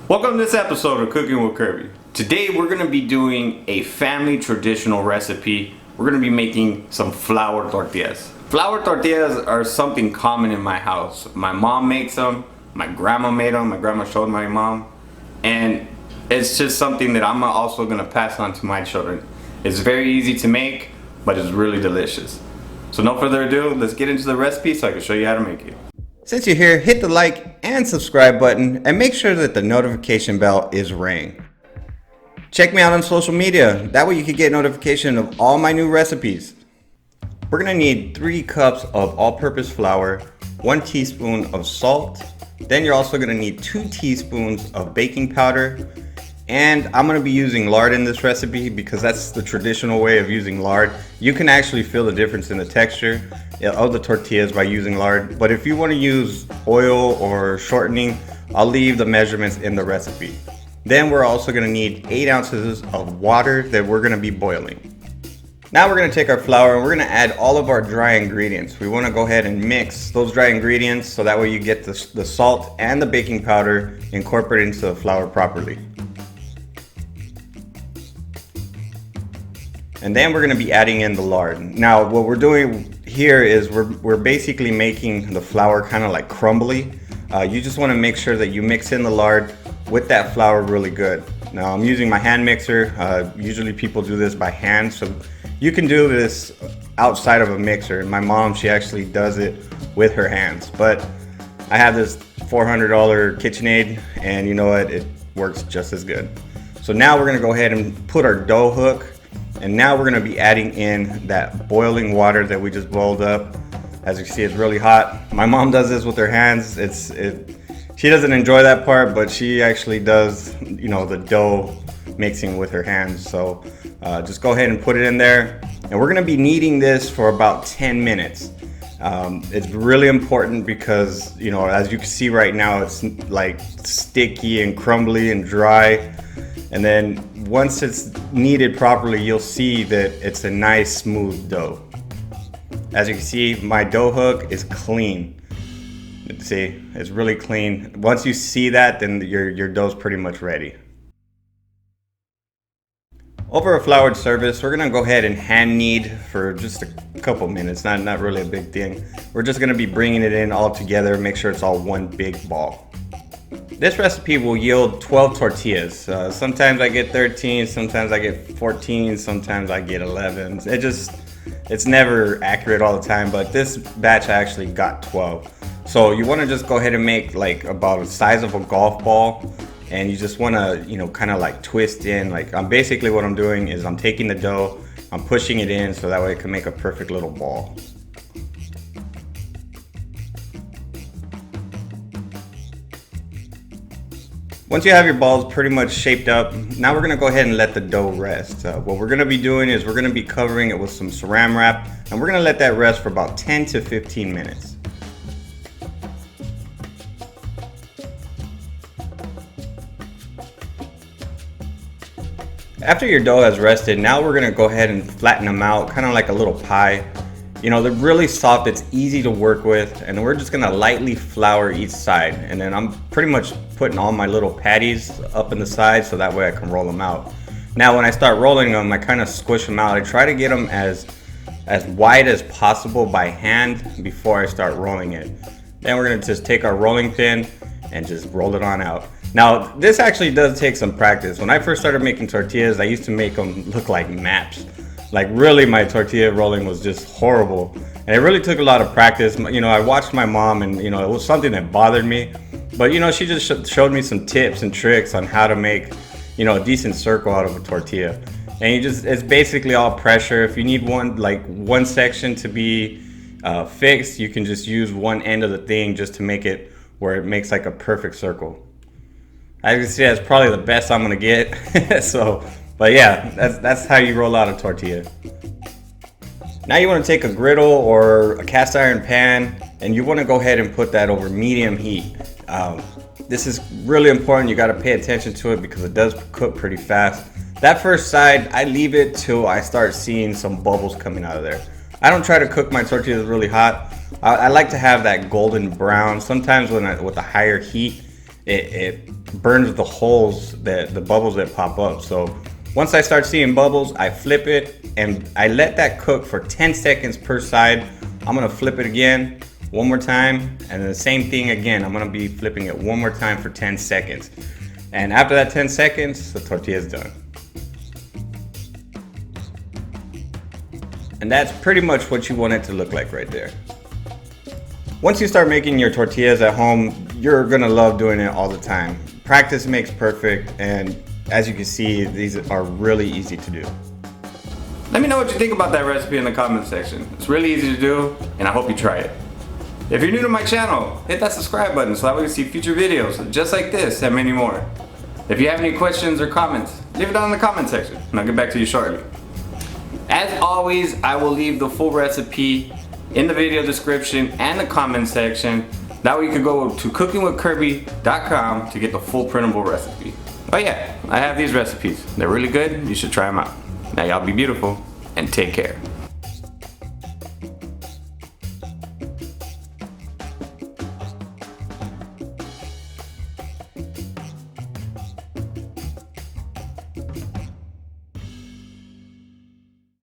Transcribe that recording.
Welcome to this episode of Cooking with Kirby. Today we're going to be doing a family traditional recipe. We're going to be making some flour tortillas. Flour tortillas are something common in my house. My mom makes them, my grandma made them, my grandma showed my mom, and it's just something that I'm also going to pass on to my children. It's very easy to make, but it's really delicious. So no further ado, let's get into the recipe so I can show you how to make it. Since you're here, hit the like and subscribe button and make sure that the notification bell is rang. Check me out on social media, that way you can get notification of all my new recipes. We're gonna need 3 cups of all-purpose flour, 1 teaspoon of salt, then you're also gonna need 2 teaspoons of baking powder, and I'm gonna be using lard in this recipe because that's the traditional way of using lard. You can actually feel the difference in the texture of the tortillas by using lard, but if you want to use oil or shortening, I'll leave the measurements in the recipe. Then we're also going to need 8 ounces of water that we're going to be boiling. Now we're going to take our flour and we're going to add all of our dry ingredients. We want to go ahead and mix those dry ingredients so that way you get the salt and the baking powder incorporated into the flour properly. And then we're going to be adding in the lard. Now what we're doing here is we're basically making the flour kind of like crumbly. You just want to make sure that you mix in the lard with that flour really good. Now I'm using my hand mixer. Usually people do this by hand, so you can do this outside of a mixer. And my mom, she actually does it with her hands. But I have this $400 KitchenAid, and you know what? It works just as good. So now we're going to go ahead and put our dough hook. And now we're going to be adding in that boiling water that we just boiled up. As you can see, it's really hot. My mom does this with her hands. She doesn't enjoy that part, but she actually does, the dough mixing with her hands. So just go ahead and put it in there. And we're going to be kneading this for about 10 minutes. It's really important because, as you can see right now, it's like sticky and crumbly and dry. And then once it's kneaded properly, you'll see that it's a nice smooth dough. As you can see, my dough hook is clean. See, it's really clean. Once you see that, then your dough's pretty much ready. Over a floured surface, we're gonna go ahead and hand knead for just a couple minutes, not really a big thing. We're just gonna be bringing it in all together, make sure it's all one big ball. This recipe will yield 12 tortillas. Sometimes I get 13, sometimes I get 14, sometimes I get 11. It's never accurate all the time, but this batch I actually got 12. So you want to just go ahead and make like about the size of a golf ball, and you just want to, kind of like twist in. Like basically what I'm doing is I'm taking the dough, I'm pushing it in so that way it can make a perfect little ball. Once you have your balls pretty much shaped up, now we're going to go ahead and let the dough rest. What we're going to be doing is we're going to be covering it with some saran wrap, and we're going to let that rest for about 10 to 15 minutes. After your dough has rested, now we're going to go ahead and flatten them out, kind of like a little pie. They're really soft, it's easy to work with, and we're just gonna lightly flour each side. And then I'm pretty much putting all my little patties up in the side so that way I can roll them out. Now when I start rolling them, I kind of squish them out. I try to get them as wide as possible by hand before I start rolling it. Then we're gonna just take our rolling pin and just roll it on out. Now this actually does take some practice. When I first started making tortillas, I used to make them look like maps. Like really, my tortilla rolling was just horrible, and it really took a lot of practice. I watched my mom, and it was something that bothered me, but she just showed me some tips and tricks on how to make a decent circle out of a tortilla. And it's basically all pressure. If you need one section to be fixed, you can just use one end of the thing just to make it where it makes like a perfect circle. As you can see, that's probably the best I'm gonna get. But yeah, that's how you roll out a tortilla. Now you want to take a griddle or a cast iron pan, and you want to go ahead and put that over medium heat. This is really important. You got to pay attention to it because it does cook pretty fast. That first side, I leave it till I start seeing some bubbles coming out of there. I don't try to cook my tortillas really hot. I like to have that golden brown. Sometimes with a higher heat, it burns the holes, the bubbles that pop up. So once I start seeing bubbles, I flip it and I let that cook for 10 seconds per side. I'm gonna flip it again one more time, and then the same thing again. I'm gonna be flipping it one more time for 10 seconds. And after that 10 seconds, the tortilla is done. And that's pretty much what you want it to look like right there. Once you start making your tortillas at home, you're gonna love doing it all the time. Practice makes perfect, and as you can see, these are really easy to do. Let me know what you think about that recipe in the comment section. It's really easy to do, and I hope you try it. If you're new to my channel, hit that subscribe button so that way you can see future videos just like this and many more. If you have any questions or comments, leave it down in the comment section, and I'll get back to you shortly. As always, I will leave the full recipe in the video description and the comment section. That way you can go to cookingwithkirby.com to get the full printable recipe. But yeah, I have these recipes. They're really good. You should try them out. Now y'all be beautiful and take care.